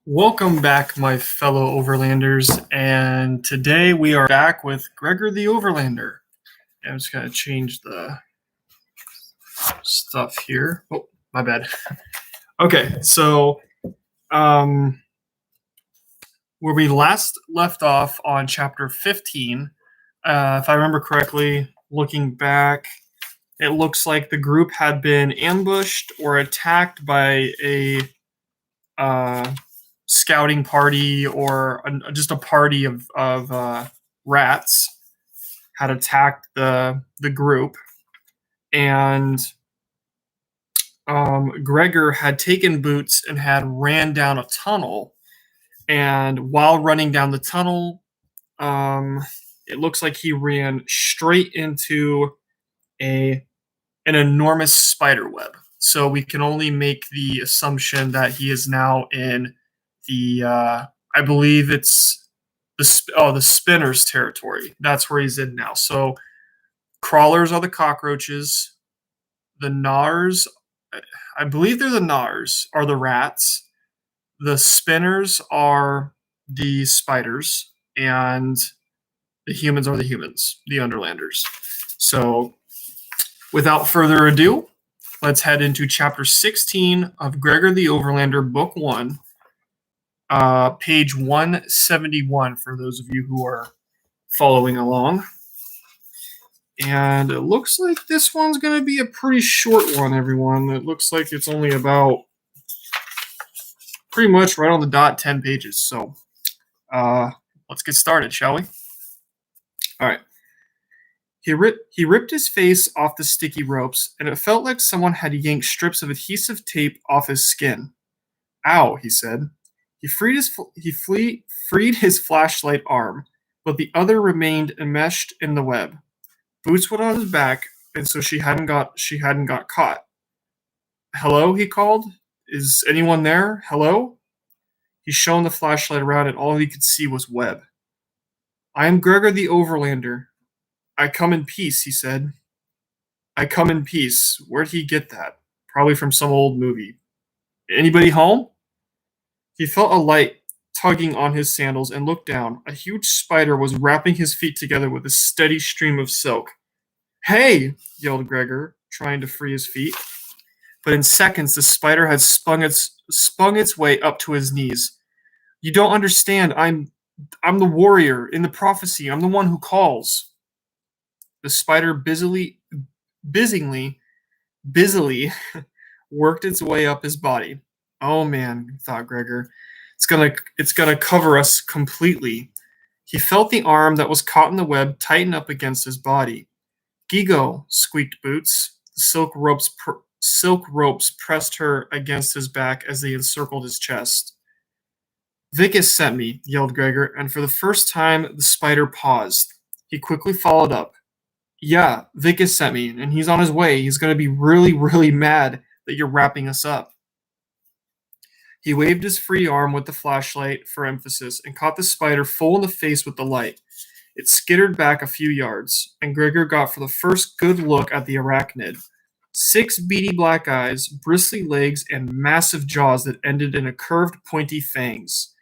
Welcome back, my fellow Overlanders, and today we are back with Gregor the Overlander. I'm just going to change the stuff here. Oh, my bad. Okay, so um, where we last left off on chapter 15, if I remember correctly, looking back, it looks like the group had been ambushed or attacked by a scouting party or just a party of rats had attacked the group, and Gregor had taken Boots and had ran down a tunnel. And while running down the tunnel, um, it looks like he ran straight into a an enormous spider web. So we can only make the assumption that he is now in the I believe it's the spinners territory. That's where he's in now. So crawlers are the cockroaches. The gnars, I believe they're the gnars, are the rats. The spinners are the spiders, and the humans are the humans, the underlanders. So without further ado, let's head into chapter 16 of Gregor the Overlander, book 1, page 171 for those of you who are following along. And it looks like this one's going to be a pretty short one, everyone. It looks like it's only about pretty much right on the dot 10 pages. So let's get started, shall we? All right. He ripped his face off the sticky ropes, and it felt like someone had yanked strips of adhesive tape off his skin. Ow, he said. He freed his flashlight arm, but the other remained enmeshed in the web. Boots went on his back, and so she hadn't got caught. Hello, he called. Is anyone there? Hello? He shone the flashlight around, and all he could see was web. I am Gregor the Overlander. I come in peace, he said. I come in peace. Where'd he get that? Probably from some old movie. Anybody home? He felt a light tugging on his sandals and looked down. A huge spider was wrapping his feet together with a steady stream of silk. Hey! Yelled Gregor, trying to free his feet. But in seconds, the spider had spun its way up to his knees. You don't understand. I'm the warrior in the prophecy. I'm the one who calls. The spider busily worked its way up his body. Oh man, thought Gregor. It's gonna cover us completely. He felt the arm that was caught in the web tighten up against his body. Gigo, squeaked Boots. The silk ropes pressed her against his back as they encircled his chest. Vicus sent me, yelled Gregor, and for the first time the spider paused. He quickly followed up. Yeah, Vicus sent me, and he's on his way. He's going to be really, really mad that you're wrapping us up. He waved his free arm with the flashlight for emphasis and caught the spider full in the face with the light. It skittered back a few yards, and Gregor got for the first good look at the arachnid. 6 beady black eyes, bristly legs, and massive jaws that ended in a curved, pointy fangs.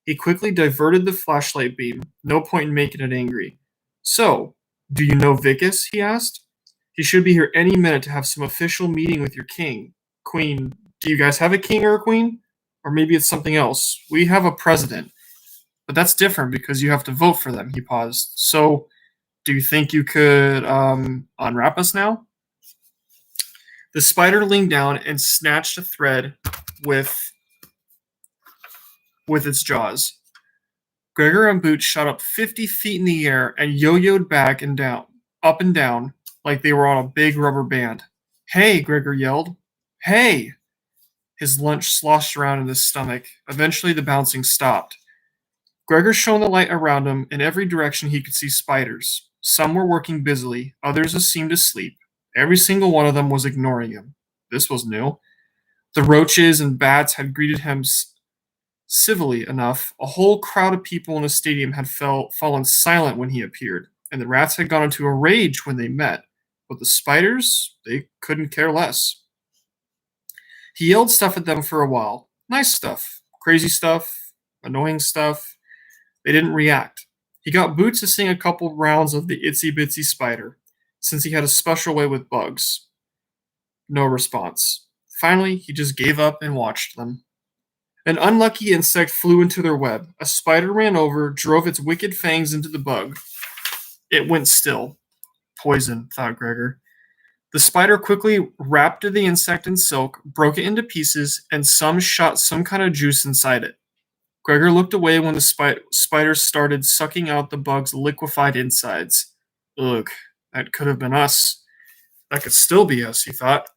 He quickly diverted the flashlight beam. No point in making it angry. So, do you know Vicus? He asked. He should be here any minute to have some official meeting with your king. Queen, do you guys have a king or a queen? Or maybe it's something else. We have a president. But that's different because you have to vote for them, he paused. So, do you think you could unwrap us now? The spider leaned down and snatched a thread with its jaws. Gregor and Boots shot up 50 feet in the air and yo-yoed back and down, up and down, like they were on a big rubber band. Hey, Gregor yelled. Hey! His lunch sloshed around in his stomach. Eventually the bouncing stopped. Gregor shone the light around him. In every direction he could see spiders. Some were working busily, others seemed asleep. Every single one of them was ignoring him. This was new. The roaches and bats had greeted him civilly enough. A whole crowd of people in the stadium had fallen silent when he appeared, and the rats had gone into a rage when they met. But the spiders, they couldn't care less. He yelled stuff at them for a while. Nice stuff. crazy stuff, annoying stuff. They didn't react. He got Boots to sing a couple rounds of the Itsy Bitsy Spider, since he had a special way with bugs. No response. Finally, he just gave up and watched them. An unlucky insect flew into their web. A spider ran over, drove its wicked fangs into the bug. It went still. Poison, thought Gregor. The spider quickly wrapped the insect in silk, broke it into pieces, and some shot some kind of juice inside it. Gregor looked away when the spider started sucking out the bug's liquefied insides. Ugh, that could have been us. That could still be us, he thought.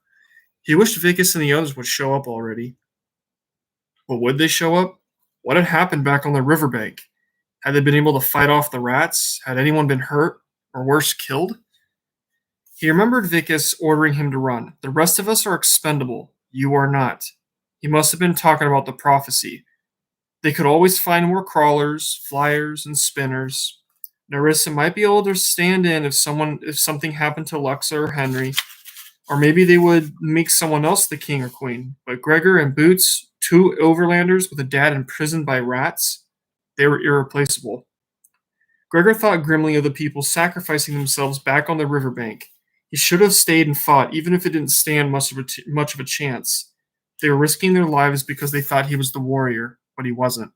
He wished Vicus and the others would show up already. But would they show up? What had happened back on the riverbank? Had they been able to fight off the rats? Had anyone been hurt? Or worse, killed? He remembered Vicus ordering him to run. The rest of us are expendable. You are not. He must have been talking about the prophecy. They could always find more crawlers, flyers, and spinners. Nerissa might be able to stand in if something happened to Luxa or Henry, or maybe they would make someone else the king or queen. But Gregor and Boots, two overlanders with a dad imprisoned by rats, they were irreplaceable. Gregor thought grimly of the people sacrificing themselves back on the riverbank. He should have stayed and fought, even if it didn't stand much of a chance. They were risking their lives because they thought he was the warrior, but he wasn't.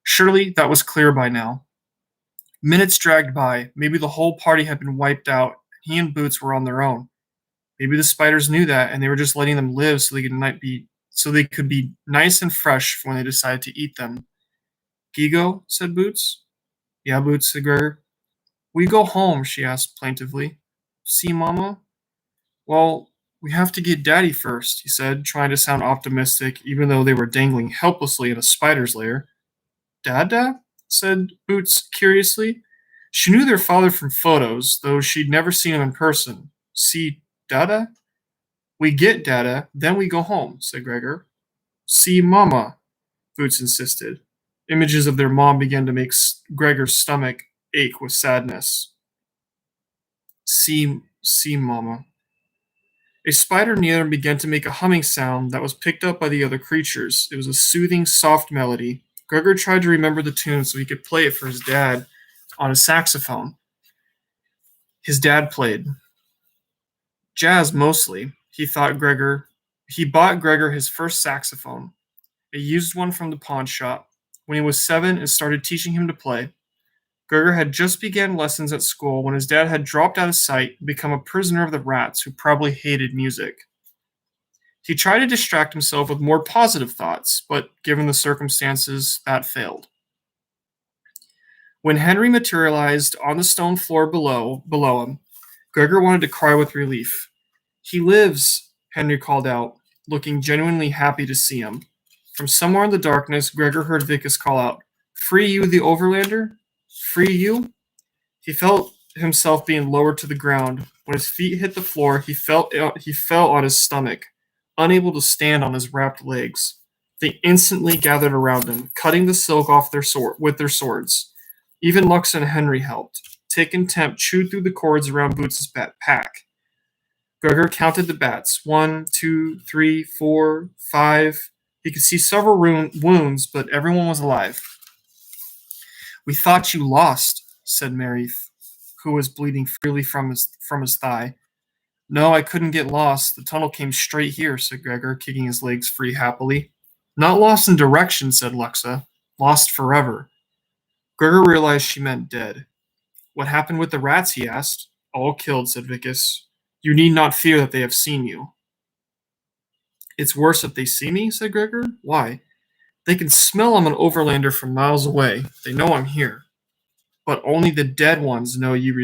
Surely that was clear by now. Minutes dragged by. Maybe the whole party had been wiped out. He and Boots were on their own. Maybe the spiders knew that, and they were just letting them live so they could be nice and fresh when they decided to eat them. Gigo, said Boots. Yeah, Boots, said Gregor. We go home, she asked plaintively. See, Mama? Well, we have to get Daddy first, he said, trying to sound optimistic, even though they were dangling helplessly in a spider's lair. Dada? Said Boots curiously. She knew their father from photos, though she'd never seen him in person. See, Dada? We get Dada, then we go home, said Gregor. See, Mama, Boots insisted. Images of their mom began to make Gregor's stomach ache with sadness. See, Mama. A spider near them began to make a humming sound that was picked up by the other creatures. It was a soothing, soft melody. Gregor tried to remember the tune so he could play it for his dad on his saxophone. His dad played jazz mostly. He bought Gregor his first saxophone, a used one from the pawn shop, when he was 7 and started teaching him to play. Gregor had just begun lessons at school when his dad had dropped out of sight and become a prisoner of the rats who probably hated music. He tried to distract himself with more positive thoughts, but given the circumstances, that failed. When Henry materialized on the stone floor below him, Gregor wanted to cry with relief. He lives, Henry called out, looking genuinely happy to see him. From somewhere in the darkness, Gregor heard Vicus call out, Free you, the Overlander? Free you? He felt himself being lowered to the ground. When his feet hit the floor, he fell on his stomach, unable to stand on his wrapped legs. They instantly gathered around him, cutting the silk off with their swords. Even Lux and Henry helped. Tick and Temp chewed through the cords around Boots' pack. Gregor counted the bats. 1, 2, 3, 4, 5. He could see several wounds, but everyone was alive. We thought you lost, said Marith, who was bleeding freely from his thigh. No, I couldn't get lost. The tunnel came straight here, said Gregor, kicking his legs free happily. Not lost in direction, said Luxa. Lost forever. Gregor realized she meant dead. What happened with the rats, he asked. All killed, said Vicus. You need not fear that they have seen you. It's worse if they see me, said Gregor. Why? They can smell I'm an Overlander from miles away. They know I'm here. But only the dead ones know you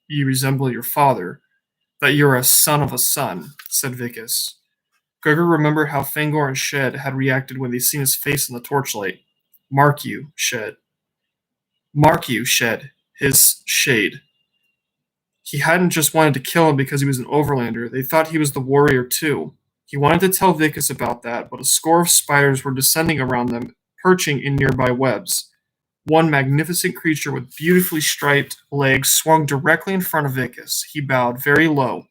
resemble your father, that you're a son of a son, said Vicus. Gregor remembered how Fangor and Shed had reacted when they seen his face in the torchlight. Mark you, Shed, his shade. He hadn't just wanted to kill him because he was an Overlander. They thought he was the warrior too. He wanted to tell Vicus about that, but a score of spiders were descending around them, perching in nearby webs. One magnificent creature with beautifully striped legs swung directly in front of Vicus. He bowed very low.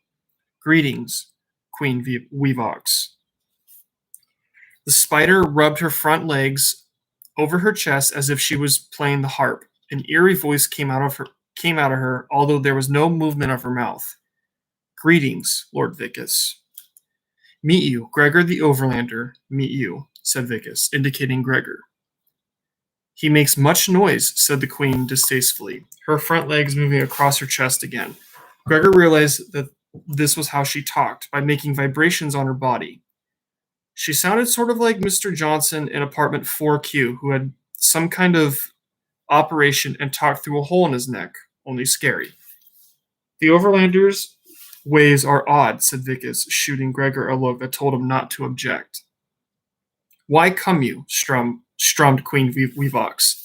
Greetings, Queen Weevox. The spider rubbed her front legs over her chest as if she was playing the harp. An eerie voice came out of her, although there was no movement of her mouth. Greetings, Lord Vicus. Meet you, Gregor the Overlander. Meet you, said Vicus, indicating Gregor. He makes much noise, said the queen distastefully, her front legs moving across her chest again. Gregor realized that this was how she talked, by making vibrations on her body. She sounded sort of like Mr. Johnson in apartment 4Q, who had some kind of operation and talked through a hole in his neck, only scary. The Overlander's ways are odd, said Vicus, shooting Gregor a look that told him not to object. Why come you? Strummed Queen Wevox.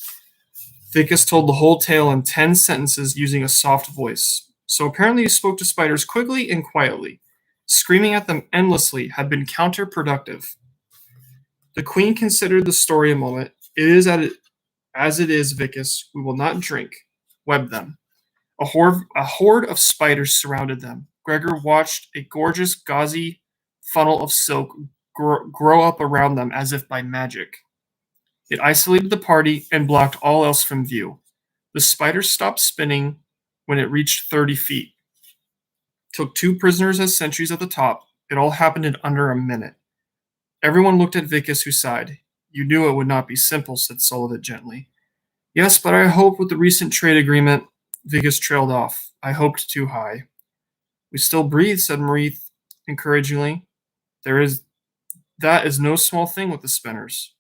Vicus told the whole tale in 10 sentences using a soft voice. So apparently he spoke to spiders quickly and quietly. Screaming at them endlessly had been counterproductive. The queen considered the story a moment. It is as it is, Vicus. We will not drink. Web them. A horde of spiders surrounded them. Gregor watched a gorgeous, gauzy funnel of silk grow up around them as if by magic. It isolated the party and blocked all else from view. The spider stopped spinning when it reached 30 feet. Took 2 prisoners as sentries at the top. It all happened in under a minute. Everyone looked at Vicus, who sighed. You knew it would not be simple, said Sullivan gently. Yes, but I hoped with the recent trade agreement. Vicus trailed off. I hoped too high. We still breathe, said Marie encouragingly. That is no small thing with the spinners.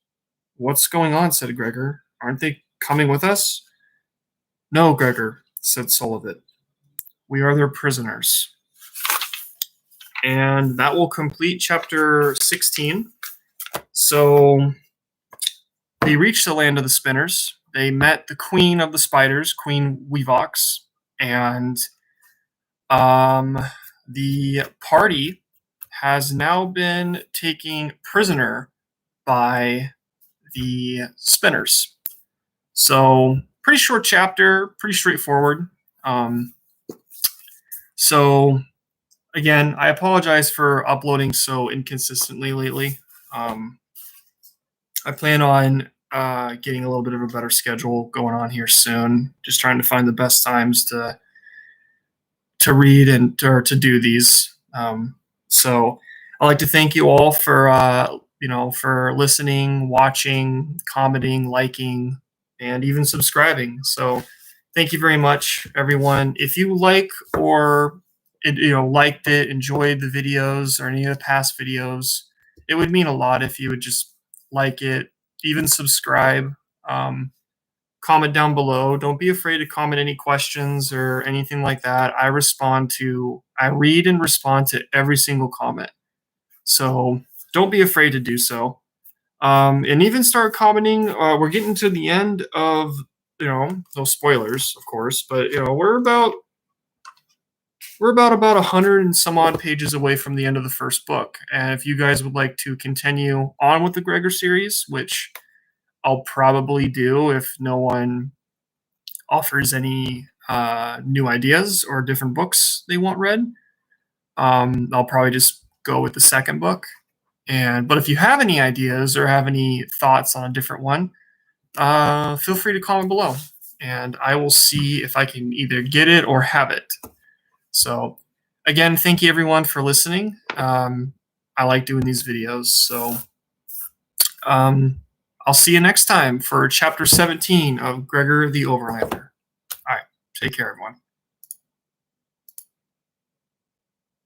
What's going on, said Gregor. Aren't they coming with us? No, Gregor, said Sullivan. We are their prisoners. And that will complete chapter 16. So they reached the land of the spinners. They met the queen of the spiders, Queen Wevox, and the party has now been taken prisoner by the spinners. So pretty short chapter, pretty straightforward. So again, I apologize for uploading so inconsistently lately. I plan on getting a little bit of a better schedule going on here soon. Just trying to find the best times to read and to do these. So I'd like to thank you all for for listening, watching, commenting, liking, and even subscribing. So thank you very much, everyone. If you like or liked it, enjoyed the videos or any of the past videos, it would mean a lot if you would just like it, even subscribe. Comment down below. Don't be afraid to comment any questions or anything like that. I read and respond to every single comment. So don't be afraid to do so. And even start commenting. We're getting to the end of, no spoilers, of course, but we're about 100 and some odd pages away from the end of the first book. And if you guys would like to continue on with the Gregor series, which I'll probably do if no one offers any new ideas or different books they want read, I'll probably just go with the second book. But if you have any ideas or have any thoughts on a different one, feel free to comment below, and I will see if I can either get it or have it. So, again, thank you everyone for listening. I like doing these videos, so I'll see you next time for chapter 17 of Gregor the Overlander. All right, take care, everyone.